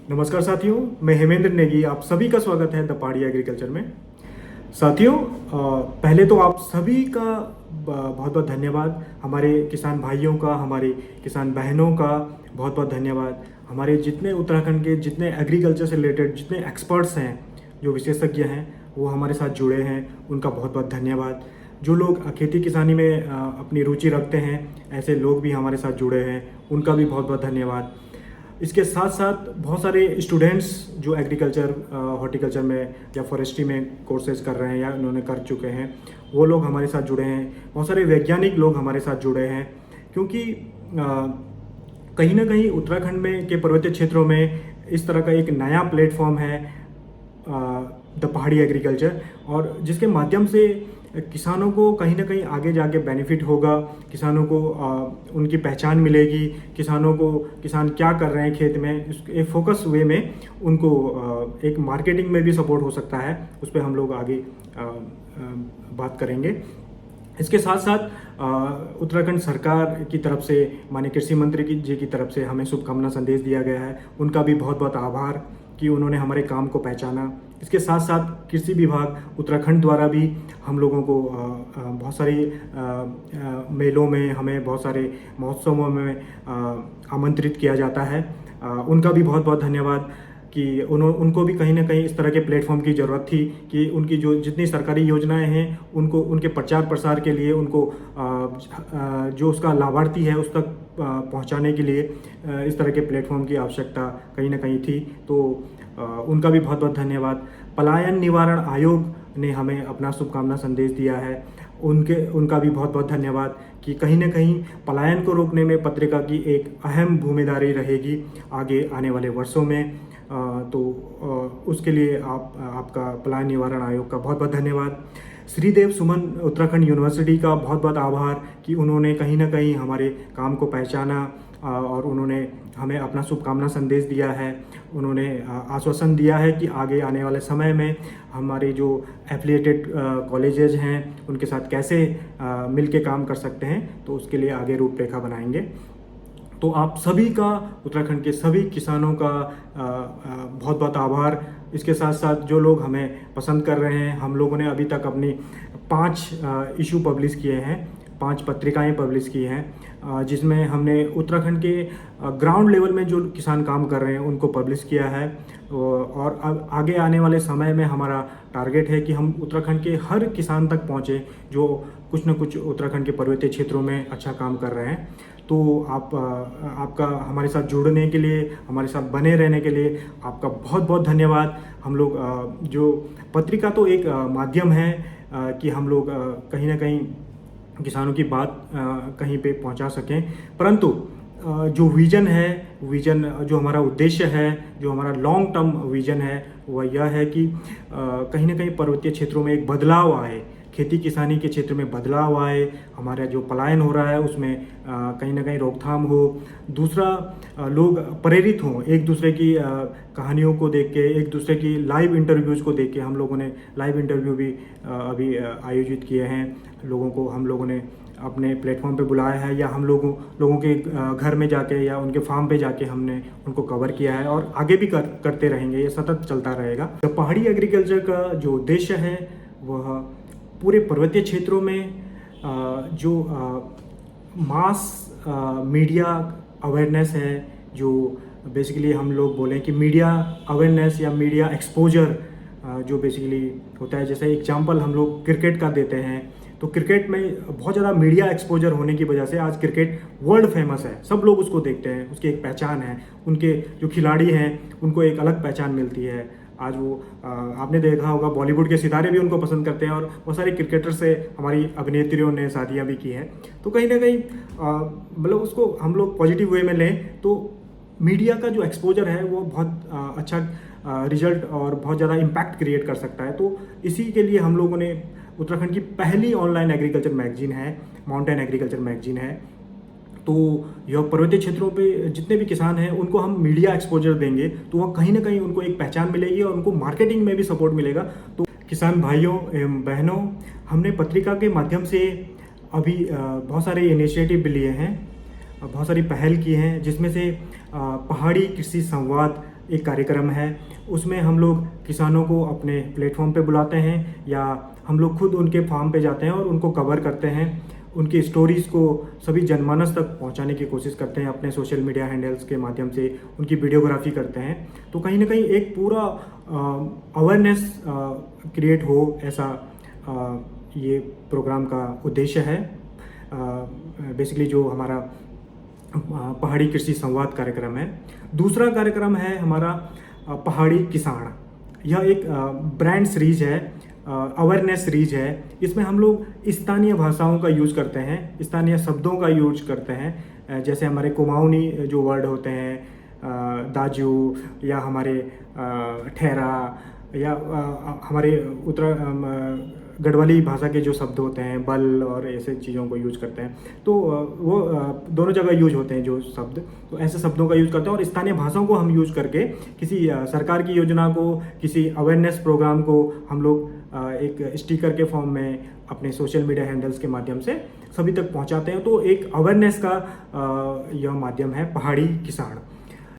नमस्कार साथियों, मैं हेमेंद्र नेगी। आप सभी का स्वागत है द पहाड़ी एग्रीकल्चर में। साथियों, पहले तो आप सभी का बहुत बहुत धन्यवाद। हमारे किसान भाइयों का, हमारे किसान बहनों का बहुत बहुत धन्यवाद। हमारे जितने उत्तराखंड के जितने एग्रीकल्चर से रिलेटेड जितने एक्सपर्ट्स हैं, जो विशेषज्ञ हैं, वो हमारे साथ जुड़े हैं, उनका बहुत बहुत धन्यवाद। जो लोग खेती किसानी में अपनी रुचि रखते हैं, ऐसे लोग भी हमारे साथ जुड़े हैं, उनका भी बहुत बहुत धन्यवाद। इसके साथ साथ बहुत सारे स्टूडेंट्स जो एग्रीकल्चर, हॉर्टिकल्चर में या फॉरेस्ट्री में कोर्सेज कर रहे हैं या उन्होंने कर चुके हैं, वो लोग हमारे साथ जुड़े हैं। बहुत सारे वैज्ञानिक लोग हमारे साथ जुड़े हैं, क्योंकि कहीं ना कहीं उत्तराखंड में के पर्वतीय क्षेत्रों में इस तरह का एक नया प्लेटफॉर्म है, द पहाड़ी एग्रीकल्चर, और जिसके माध्यम से किसानों को कहीं ना कहीं आगे जाके बेनिफिट होगा। किसानों को उनकी पहचान मिलेगी, किसान क्या कर रहे हैं खेत में, एक फोकस वे में उनको एक मार्केटिंग में भी सपोर्ट हो सकता है। उस पर हम लोग आगे बात करेंगे। इसके साथ साथ उत्तराखंड सरकार की तरफ से, माननीय कृषि मंत्री जी की तरफ से हमें शुभकामना संदेश दिया गया है। उनका भी बहुत बहुत आभार कि उन्होंने हमारे काम को पहचाना। इसके साथ साथ कृषि विभाग उत्तराखंड द्वारा भी हम लोगों को बहुत सारी मेलों में, हमें बहुत सारे महोत्सवों में आमंत्रित किया जाता है। उनका भी बहुत बहुत धन्यवाद कि उनको भी कहीं ना कहीं इस तरह के प्लेटफॉर्म की ज़रूरत थी कि उनकी जो जितनी सरकारी योजनाएं हैं, उनको उनके प्रचार प्रसार के लिए, उनको जो उसका लाभार्थी है उस तक पहुंचाने के लिए इस तरह के प्लेटफॉर्म की आवश्यकता कहीं ना कहीं थी। तो उनका भी बहुत बहुत धन्यवाद। पलायन निवारण आयोग ने हमें अपना शुभकामना संदेश दिया है, उनका भी बहुत बहुत धन्यवाद कि कहीं ना कहीं पलायन को रोकने में पत्रिका की एक अहम भूमिका रहेगी आगे आने वाले वर्षों में। तो उसके लिए आपका पलायन निवारण आयोग का बहुत बहुत धन्यवाद। श्रीदेव सुमन उत्तराखंड यूनिवर्सिटी का बहुत बहुत आभार कि उन्होंने कहीं ना कहीं हमारे काम को पहचाना और उन्होंने हमें अपना शुभकामना संदेश दिया है। उन्होंने आश्वासन दिया है कि आगे आने वाले समय में हमारे जो एफिलिएटेड कॉलेजेस हैं उनके साथ कैसे मिल के काम कर सकते हैं, तो उसके लिए आगे रूपरेखा बनाएंगे। तो आप सभी का, उत्तराखंड के सभी किसानों का बहुत बहुत आभार। इसके साथ साथ जो लोग हमें पसंद कर रहे हैं, हम लोगों ने अभी तक अपनी 5 इशू पब्लिश किए हैं, 5 पत्रिकाएं पब्लिश की हैं, जिसमें हमने उत्तराखंड के ग्राउंड लेवल में जो किसान काम कर रहे हैं उनको पब्लिश किया है। और अब आगे आने वाले समय में हमारा टारगेट है कि हम उत्तराखंड के हर किसान तक पहुँचे जो कुछ न कुछ उत्तराखंड के पर्वतीय क्षेत्रों में अच्छा काम कर रहे हैं। तो आपका हमारे साथ जुड़ने के लिए, हमारे साथ बने रहने के लिए आपका बहुत बहुत धन्यवाद। हम लोग जो पत्रिका तो एक माध्यम है कि हम लोग कहीं ना कहीं किसानों की बात कहीं पे पहुंचा सकें, परंतु जो विजन जो हमारा उद्देश्य है, जो हमारा लॉन्ग टर्म विजन है, वह यह है कि कहीं ना कहीं पर्वतीय क्षेत्रों में एक बदलाव आए, खेती किसानी के क्षेत्र में बदलाव आए, हमारा जो पलायन हो रहा है उसमें कहीं ना कहीं रोकथाम हो। दूसरा, लोग प्रेरित हों एक दूसरे की कहानियों को देख के, एक दूसरे की लाइव इंटरव्यूज़ को देख के। हम लोगों ने लाइव इंटरव्यू भी अभी आयोजित किए हैं। हम लोगों ने अपने प्लेटफॉर्म पे बुलाया है, या हम लोगों के घर में जाके या उनके फार्म पे जाके हमने उनको कवर किया है, और आगे भी करते रहेंगे। ये सतत चलता रहेगा। तो पहाड़ी एग्रीकल्चर का जो उद्देश्य है वह पूरे पर्वतीय क्षेत्रों में जो मास मीडिया अवेयरनेस है, जो बेसिकली हम लोग बोलें कि मीडिया अवेयरनेस या मीडिया एक्सपोजर जो बेसिकली होता है। जैसे एग्जांपल हम लोग क्रिकेट का देते हैं, तो क्रिकेट में बहुत ज़्यादा मीडिया एक्सपोजर होने की वजह से आज क्रिकेट वर्ल्ड फेमस है, सब लोग उसको देखते हैं, उसकी एक पहचान है। उनके जो खिलाड़ी हैं उनको एक अलग पहचान मिलती है। आज वो आपने देखा होगा बॉलीवुड के सितारे भी उनको पसंद करते हैं, और बहुत सारे क्रिकेटर से हमारी अभिनेत्रियों ने शादियां भी की हैं। तो कहीं ना कहीं मतलब उसको हम लोग पॉजिटिव वे में लें तो मीडिया का जो एक्सपोजर है वो बहुत अच्छा रिजल्ट और बहुत ज़्यादा इम्पैक्ट क्रिएट कर सकता है। तो इसी के लिए हम लोगों ने उत्तराखंड की पहली ऑनलाइन एग्रीकल्चर मैगजीन है, माउंटेन एग्रीकल्चर मैगजीन है। तो यह पर्वतीय क्षेत्रों पे जितने भी किसान हैं उनको हम मीडिया एक्सपोजर देंगे, तो वह कहीं ना कहीं उनको एक पहचान मिलेगी और उनको मार्केटिंग में भी सपोर्ट मिलेगा। तो किसान भाइयों एवं बहनों, हमने पत्रिका के माध्यम से अभी बहुत सारे इनिशिएटिव भी लिए हैं, बहुत सारी पहल की हैं, जिसमें से पहाड़ी कृषि संवाद एक कार्यक्रम है। उसमें हम लोग किसानों को अपने प्लेटफॉर्म पे बुलाते हैं या हम लोग खुद उनके फार्म पे जाते हैं और उनको कवर करते हैं, उनकी स्टोरीज़ को सभी जनमानस तक पहुंचाने की कोशिश करते हैं अपने सोशल मीडिया हैंडल्स के माध्यम से, उनकी वीडियोग्राफी करते हैं। तो कहीं ना कहीं एक पूरा अवेयरनेस क्रिएट हो, ऐसा ये प्रोग्राम का उद्देश्य है। बेसिकली जो हमारा पहाड़ी कृषि संवाद कार्यक्रम है। दूसरा कार्यक्रम है हमारा पहाड़ी किसान। यह एक ब्रांड सीरीज है, अवेयरनेस सीरीज है। इसमें हम लोग स्थानीय भाषाओं का यूज करते हैं, स्थानीय शब्दों का यूज करते हैं। जैसे हमारे कुमाऊनी जो वर्ड होते हैं, दाजू, या हमारे ठहरा, या हमारे गढ़वाली भाषा के जो शब्द होते हैं, बल और ऐसे चीज़ों को यूज करते हैं। तो वो दोनों जगह यूज होते हैं जो शब्द, तो ऐसे शब्दों का यूज करते हैं। और स्थानीय भाषाओं को हम यूज करके किसी सरकार की योजना को, किसी अवेयरनेस प्रोग्राम को हम लोग एक स्टिकर के फॉर्म में अपने सोशल मीडिया हैंडल्स के माध्यम से सभी तक पहुंचाते हैं। तो एक अवेयरनेस का यह माध्यम है पहाड़ी किसान।